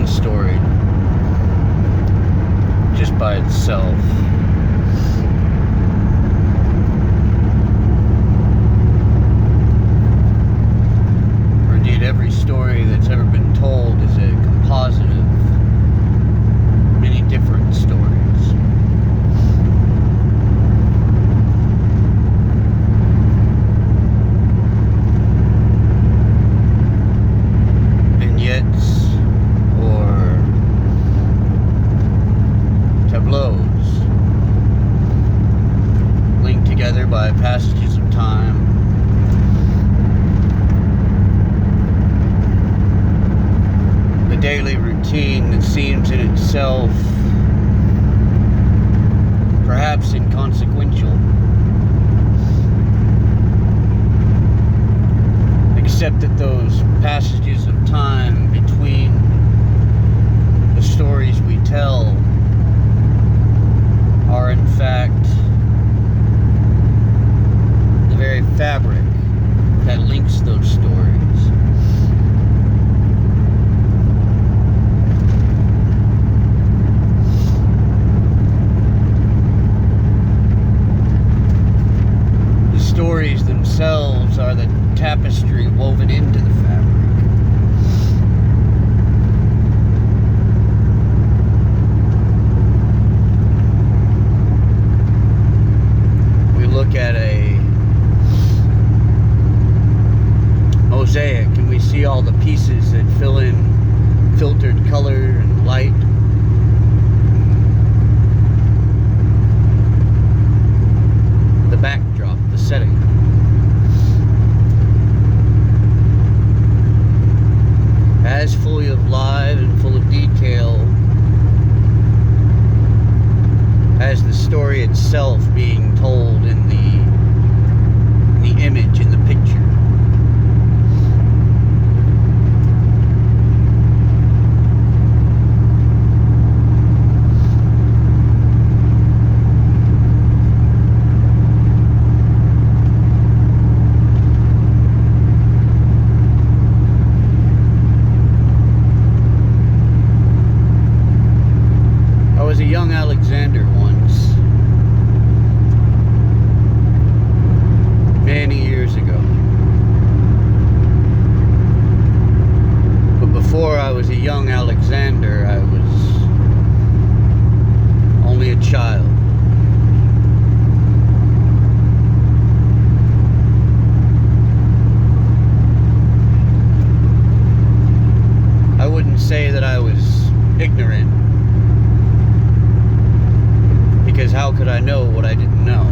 one story just by itself. Or indeed, every story that's ever been told is a composite of many different stories. Vignettes or tableaus linked together by passages of time. The daily routine that seems in itself perhaps inconsequential, except that those passages of time between the stories we tell are in fact the very fabric that links those stories. The stories themselves are the tapestry woven into the fabric. We look at a mosaic and we see all the pieces that fill in filtered color and light. The backdrop, the setting. As fully alive and full of detail as the story itself being told in the image, in the picture. I was a young Alexander once, many years ago. But before I was a young Alexander, I was only a child. I wouldn't say that I was ignorant, because how could I know what I didn't know?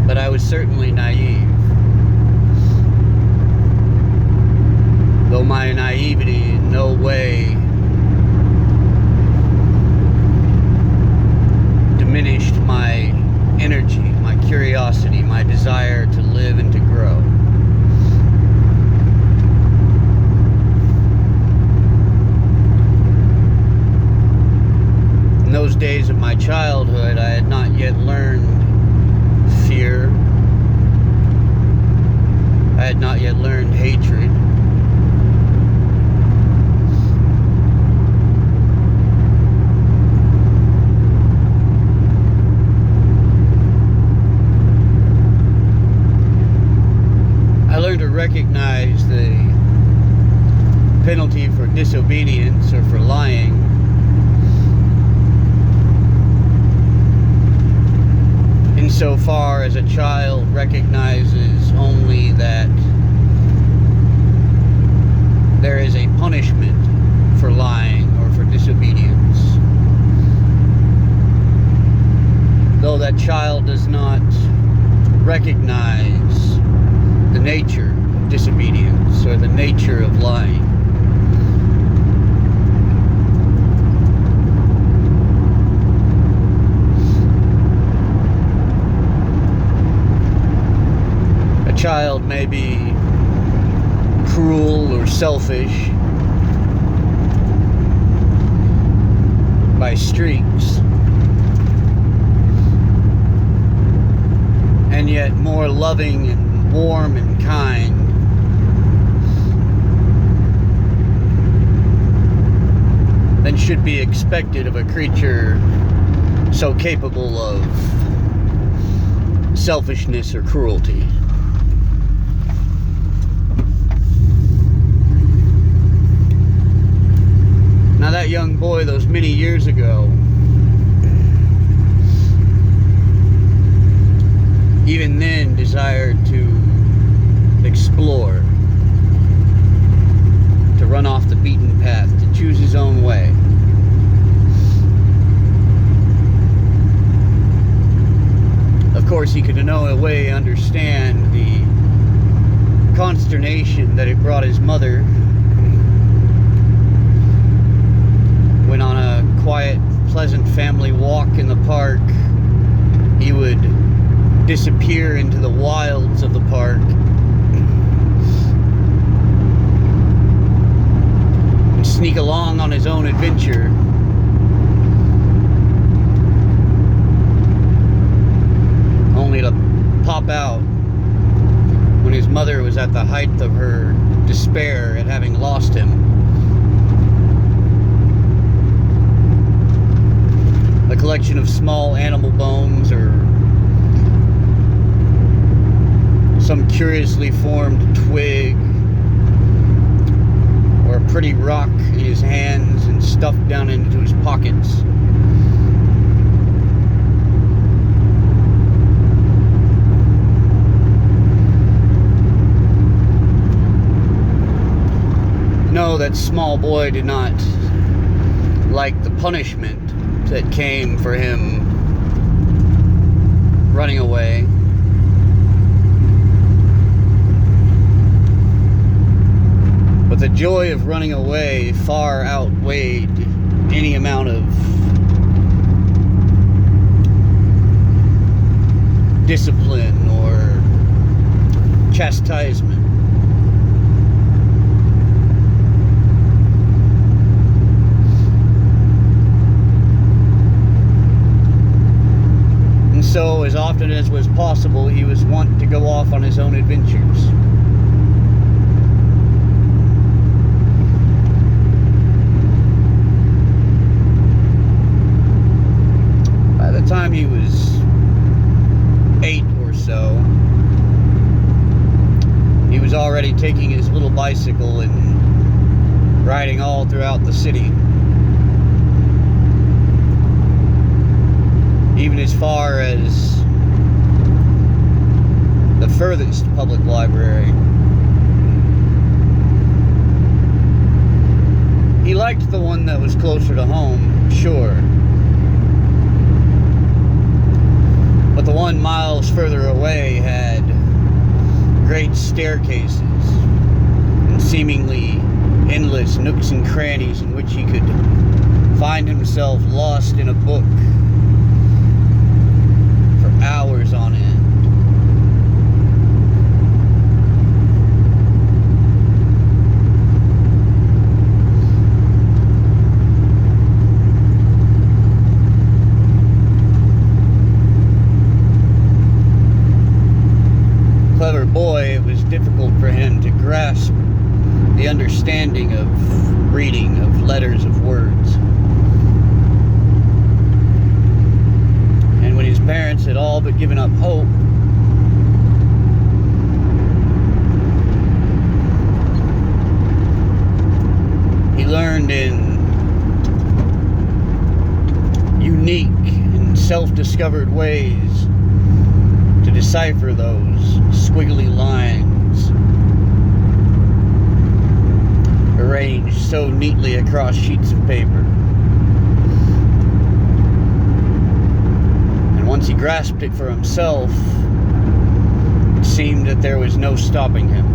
But I was certainly naive. Though my naivety in no way diminished my energy, my curiosity, my desire to live and to grow. In those days of my childhood, I had not yet learned fear. I had not yet learned hatred. I learned to recognize the penalty for disobedience or for lying. Insofar as a child recognizes only that there is a punishment for lying or for disobedience, though that child does not recognize the nature of disobedience or the nature of lying. A child may be cruel or selfish by streaks, and yet more loving and warm and kind than should be expected of a creature so capable of selfishness or cruelty. Now that young boy, those many years ago, even then desired to explore, to run off the beaten path, to choose his own way. Of course, he could in no way understand the consternation that it brought his mother when on a quiet, pleasant family walk in the park, he would disappear into the wilds of the park and sneak along on his own adventure, only to pop out when his mother was at the height of her despair at having lost him. A collection of small animal bones or some curiously formed twig or a pretty rock in his hands and stuffed down into his pockets. No, that small boy did not like the punishment that came for him running away. But the joy of running away far outweighed any amount of discipline or chastisement. And so, as often as was possible, he was wont to go off on his own adventures. By the time he was 8 or so, he was already taking his little bicycle and riding all throughout the city, even as far as the furthest public library. He liked the one that was closer to home, sure, but the one miles further away had great staircases and seemingly endless nooks and crannies in which he could find himself lost in a book for hours on end. Clever boy, it was difficult for him to grasp the understanding of reading, of letters, of words. And when his parents had all but given up hope, he learned in unique and self-discovered ways to decipher those squiggly lines arranged so neatly across sheets of paper. And once he grasped it for himself, it seemed that there was no stopping him.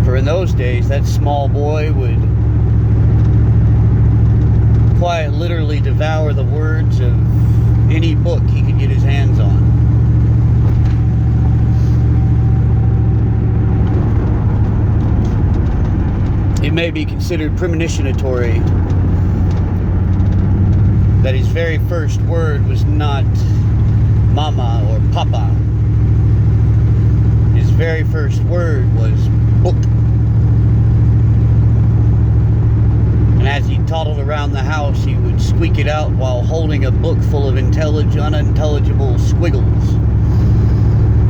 For in those days, that small boy would quite literally devour the words of any book he could get his hands on. It may be considered premonitionatory that his very first word was not mama or papa. His very first word was book. as he toddled around the house, he would squeak it out while holding a book full of unintelligible squiggles,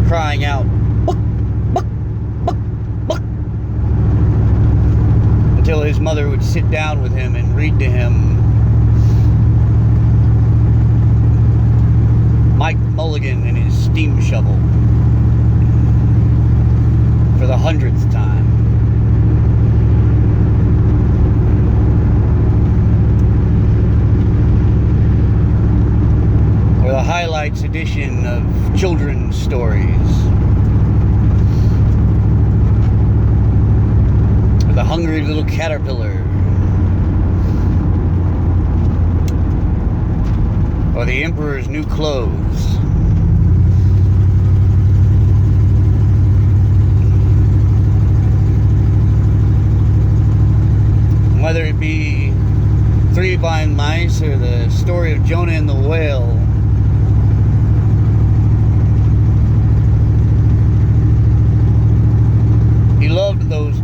crying out, "Book, book, book, book," until his mother would sit down with him and read to him Mike Mulligan and his steam shovel for the 100th time. Or the highlights edition of children's stories. Or the hungry little caterpillar. Or the Emperor's New Clothes. Whether it be Three Blind Mice or the story of Jonah and the Whale, he loved those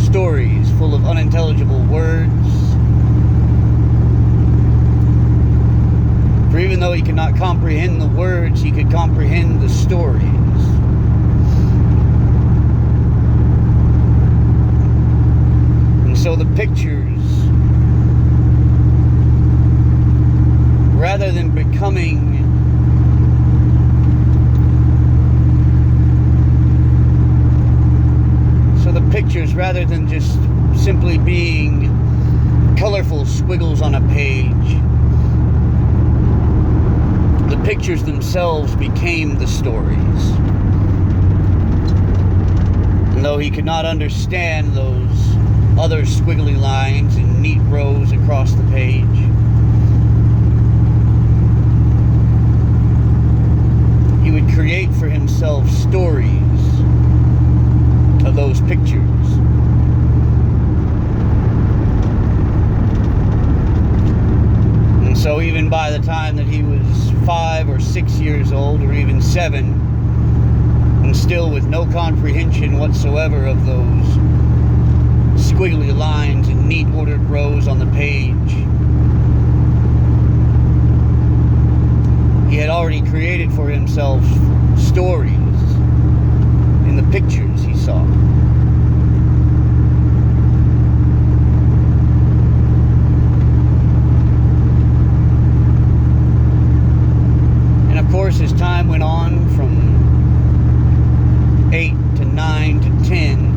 stories full of unintelligible words. For even though he could not comprehend the words, he could comprehend the stories. And so the pictures, rather than becoming rather than just simply being colorful squiggles on a page, the pictures themselves became the stories. And though he could not understand those other squiggly lines and neat rows across the page, he would create for himself stories of those pictures. And so even by the time that he was 5 or 6 years old, or even 7, and still with no comprehension whatsoever of those squiggly lines and neat ordered rows on the page, he had already created for himself stories in the pictures he saw. And of course, as time went on from 8 to 9 to 10,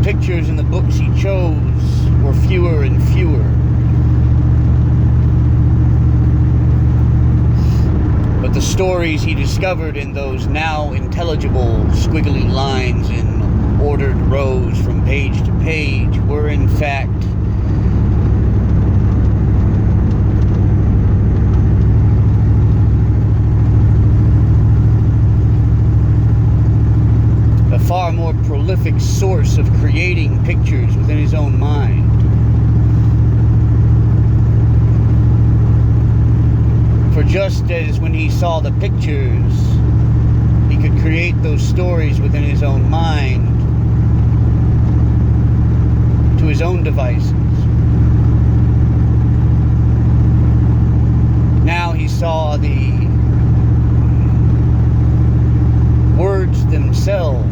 pictures in the books he chose were fewer and fewer. But the stories he discovered in those now intelligible squiggly lines in ordered rows from page to page were in fact far more prolific source of creating pictures within his own mind. For just as when he saw the pictures, he could create those stories within his own mind to his own devices. Now he saw the words themselves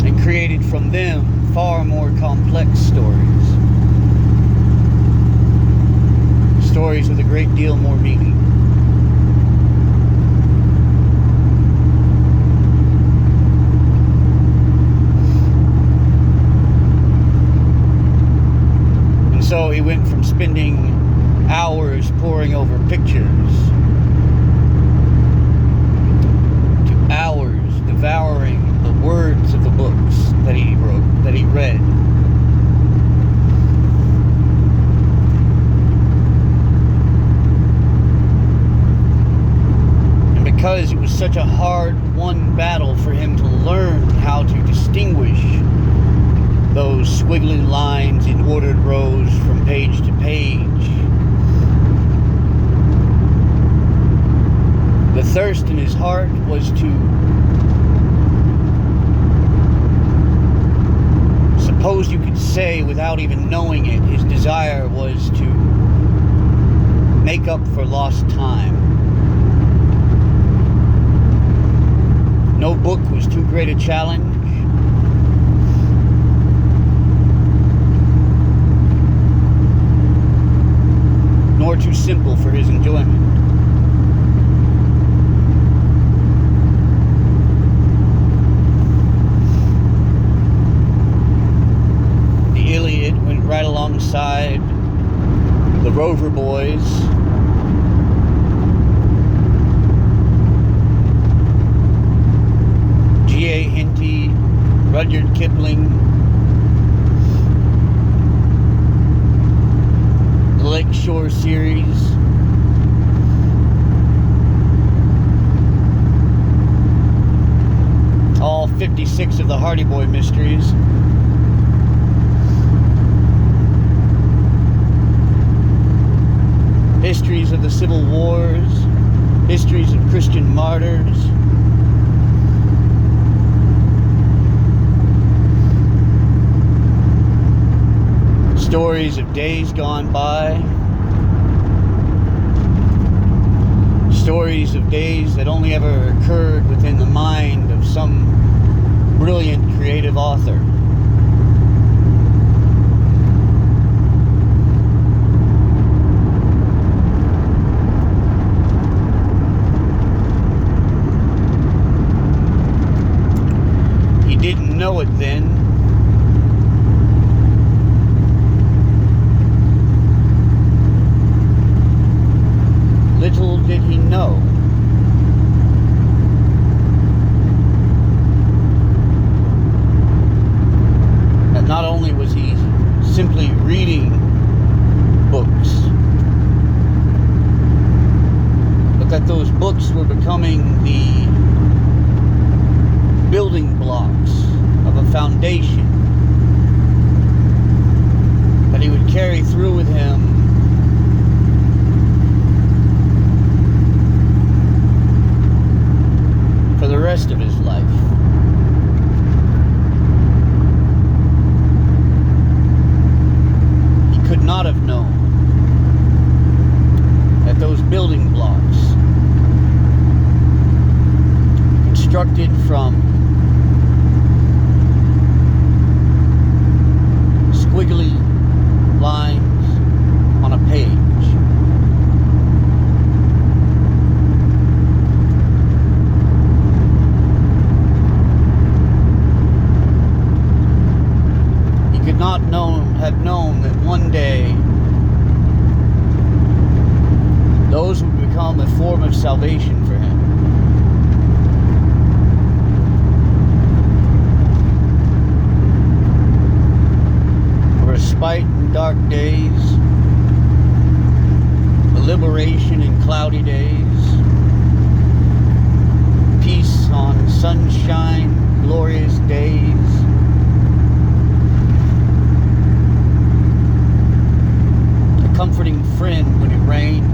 and created from them far more complex stories. Stories with a great deal more meaning. And so he went from spending hours poring over pictures to hours devouring the words of the books that he wrote, that he read. And because it was such a hard-won battle for him to learn how to distinguish those squiggly lines in ordered rows from page to page, thirst in his heart was to, suppose you could say without even knowing it, his desire was to make up for lost time. No book was too great a challenge. Nor too simple for his enjoyment. The Iliad went right alongside the Rover Boys. G.A. Henty, Rudyard Kipling, the Lakeshore series, all 56 of the Hardy Boy mysteries. Histories of the Civil Wars, histories of Christian martyrs, stories of days gone by, stories of days that only ever occurred within the mind of some brilliant creative author. He didn't know it then. Little did he know that not only was he simply reading books, but that those books were becoming the building blocks of a foundation that he would carry through with him for the rest of his life. He could not have known that those building blocks, constructed from squiggly lines on a page, have known that one day those would become a form of salvation for him. A respite in dark days, a liberation in cloudy days, peace on sunshine, glorious days. Comforting friend when it rained,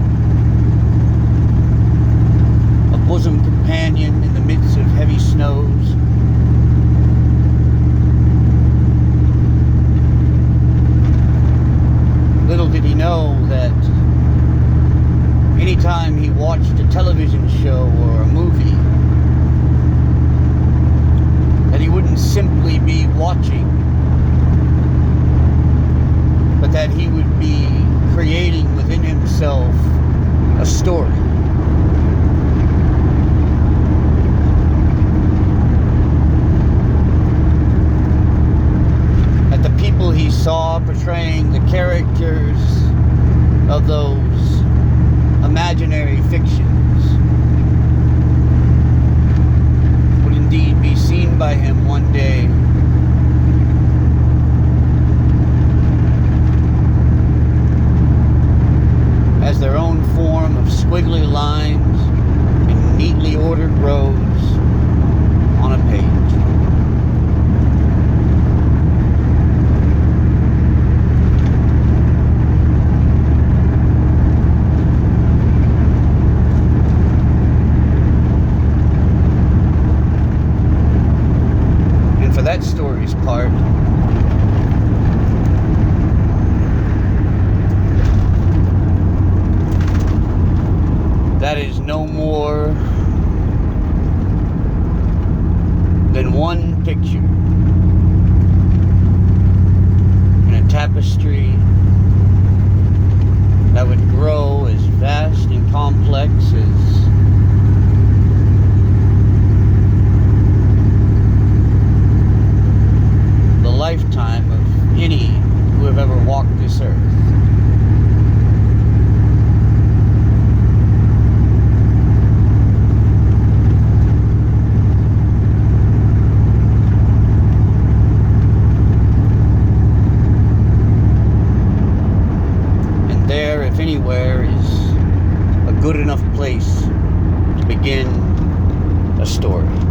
a bosom companion in the midst of heavy snows, little did he know that anytime he watched a television show or a movie, that he wouldn't simply be watching, but that he would be creating within himself a story. That the people he saw portraying the characters of those imaginary fictions would indeed be seen by him one day as their own form of squiggly lines in neatly ordered rows on a page. that story's part. That is no more than one picture in a tapestry that would grow as vast and complex as the lifetime of any who have ever walked this earth. There, if anywhere, is a good enough place to begin a story.